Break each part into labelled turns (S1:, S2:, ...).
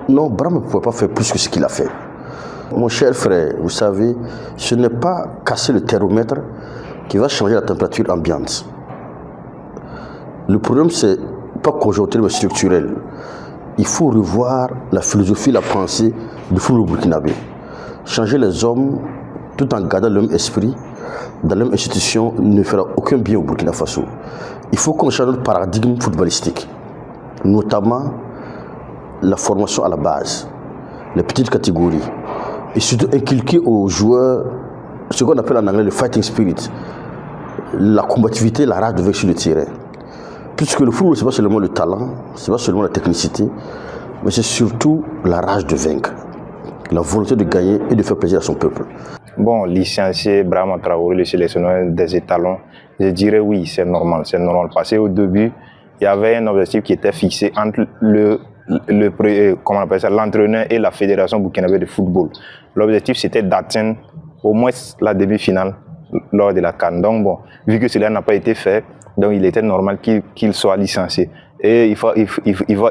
S1: Non, Brahma ne pouvait pas faire plus que ce qu'il a fait. Mon cher frère, vous savez, ce n'est pas casser le thermomètre qui va changer la température ambiante. Le problème, c'est pas conjoncturel mais structurel. Il faut revoir la philosophie, la pensée du football burkinabé. Changer les hommes tout en gardant le même esprit, dans la même institution, ne fera aucun bien au Burkina Faso. Il faut qu'on change notre paradigme footballistique, notamment la formation à la base, les petites catégories, et surtout inculquer aux joueurs ce qu'on appelle en anglais le fighting spirit, la combativité, la rage de vaincre sur le terrain. Puisque le football, ce n'est pas seulement le talent, ce n'est pas seulement la technicité, mais c'est surtout la rage de vaincre, la volonté de gagner et de faire plaisir à son peuple.
S2: Bon, licencier Brahma Traoré, le sélectionneur des étalons, je dirais oui, c'est normal. C'est normal parce qu'au début, il y avait un objectif qui était fixé entre l'entraîneur et la fédération burkinabé de football. L'objectif, c'était d'atteindre au moins la demi-finale lors de la CAN. Donc bon, vu que cela n'a pas été fait, donc il était normal qu'il soit licencié. Et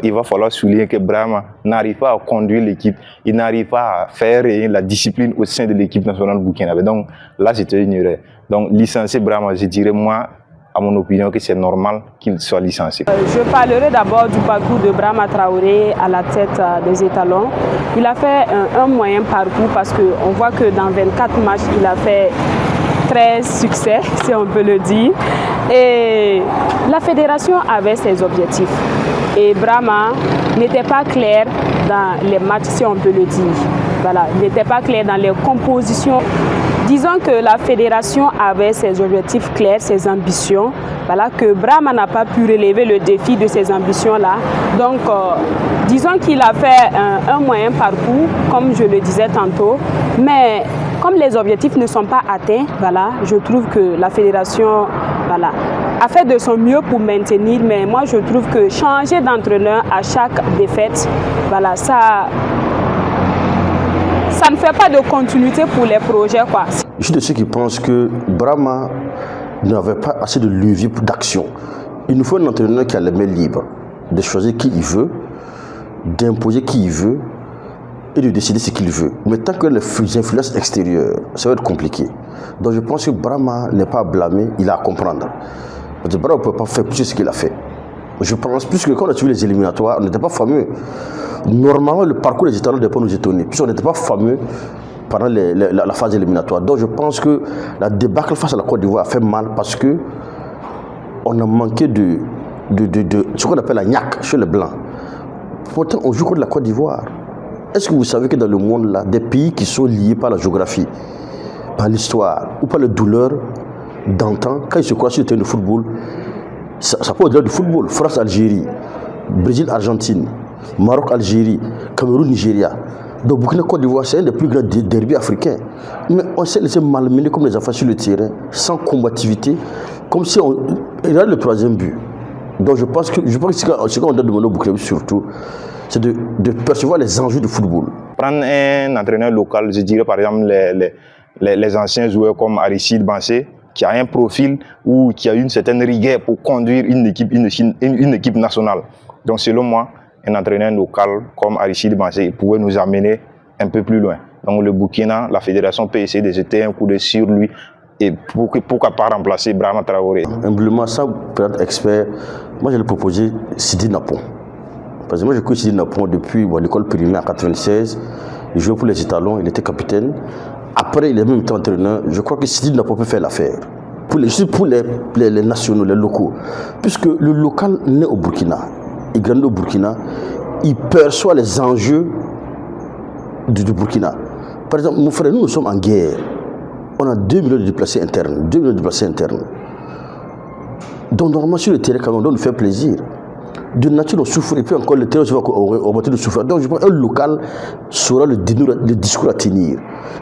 S2: il va falloir souligner que Brahma n'arrive pas à conduire l'équipe, il n'arrive pas à faire la discipline au sein de l'équipe nationale burkinabé. Donc là, c'était une erreur. Donc licencier Brahma, je dirais moi, à mon opinion, que c'est normal qu'il soit licencié.
S3: Je parlerai d'abord du parcours de Brahma Traoré à la tête des étalons. Il a fait un moyen parcours parce qu'on voit que dans 24 matchs, il a fait 13 succès, si on peut le dire. Et la fédération avait ses objectifs. Et Brahma n'était pas clair dans les matchs, si on peut le dire. Voilà, il n'était pas clair dans les compositions. Disons que la fédération avait ses objectifs clairs, ses ambitions. Voilà, que Brahma n'a pas pu relever le défi de ces ambitions-là. Donc, disons qu'il a fait un moyen parcours, comme je le disais tantôt. Mais comme les objectifs ne sont pas atteints, voilà, je trouve que la fédération a fait de son mieux pour maintenir. Mais moi, je trouve que changer d'entraîneur à chaque défaite, voilà, ça ne fait pas de continuité pour les projets, quoi.
S1: Je suis de ceux qui pensent que Brahma n'avait pas assez de levier d'action. Il nous faut un entraîneur qui a les mains libres, de choisir qui il veut, d'imposer qui il veut et de décider ce qu'il veut. Mais tant que les influences extérieures, ça va être compliqué. Donc je pense que Brahma n'est pas à blâmer, il a à comprendre. Parce que Brahma ne peut pas faire plus que ce qu'il a fait. Je pense plus que quand on a suivi les éliminatoires, on n'était pas fameux. Normalement, le parcours des étalons ne devait pas nous étonner, puisqu'on n'était pas fameux pendant la phase éliminatoire. Donc je pense que la débâcle face à la Côte d'Ivoire a fait mal parce que on a manqué de ce qu'on appelle la niaque chez les Blancs. Pourtant, on joue contre la Côte d'Ivoire. Est-ce que vous savez que dans le monde, là, des pays qui sont liés par la géographie, par l'histoire ou par les douleurs d'antan, quand ils se croisent sur le terrain de football, ça peut au-delà du football. France-Algérie, Brésil-Argentine, Maroc-Algérie, Cameroun-Nigeria. Donc Burkina-Côte d'Ivoire, c'est un des plus grands derbys africains. Mais on s'est laissé malmener comme les enfants sur le terrain, sans combativité, comme si on regarde le troisième but. Donc je pense que ce qu'on doit demander au Burkina surtout, c'est de percevoir les enjeux du football.
S2: Prendre un entraîneur local, je dirais par exemple les anciens joueurs comme Aristide Bansé, qui a un profil ou qui a une certaine rigueur pour conduire une équipe nationale. Donc selon moi, un entraîneur local comme Aristide Bansé pourrait nous amener un peu plus loin. Donc le Burkina, la fédération peut essayer de jeter un coup de sur lui et pourquoi pas remplacer Brahma Traoré.
S1: Humblement, sans être expert, moi j'ai proposé Sidi Napon. Parce que moi j'ai connu Sidi Napon depuis l'école primaire en 1996. Il jouait pour les étalons, il était capitaine. Après, il est même été entraîneur. Je crois que Sidi Napon peut faire l'affaire. Pour les nationaux, les locaux. Puisque le local naît au Burkina, il grandit au Burkina, il perçoit les enjeux du Burkina. Par exemple, mon frère, nous sommes en guerre. On a 2 millions de déplacés internes. 2 millions de déplacés internes. Donc, normalement, sur le terrain, quand on doit nous faire plaisir. De nature, on souffre, et puis encore le terrain, on va augmenter de souffrance. Donc, je pense qu'un local saura le discours à tenir.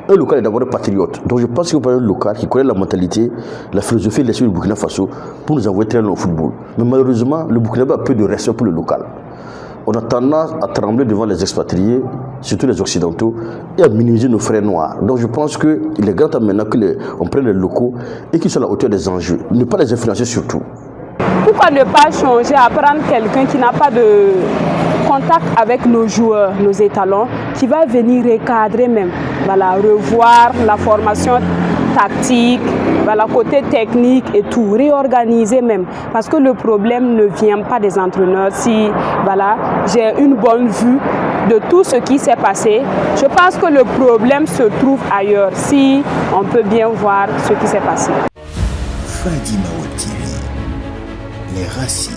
S1: Un local est d'abord un patriote. Donc, je pense qu'il faut un local qui connaît la mentalité, la philosophie et l'esprit du Burkina Faso pour nous envoyer très loin au football. Mais malheureusement, le Burkina a peu de respect pour le local. On a tendance à trembler devant les expatriés, surtout les occidentaux, et à minimiser nos frères noirs. Donc je pense qu'il est grand temps maintenant qu'on prenne les locaux et qu'ils soient à la hauteur des enjeux. Ne pas les influencer surtout.
S3: Pourquoi ne pas changer, à prendre quelqu'un qui n'a pas de contact avec nos joueurs, nos étalons, qui va venir recadrer même, voilà, revoir la formation tactique, voilà, côté technique et tout, réorganiser même. Parce que le problème ne vient pas des entraîneurs. Si voilà, j'ai une bonne vue de tout ce qui s'est passé, je pense que le problème se trouve ailleurs, si on peut bien voir ce qui s'est passé.
S4: Fadi Maot TV, les racines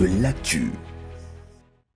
S4: de l'actu.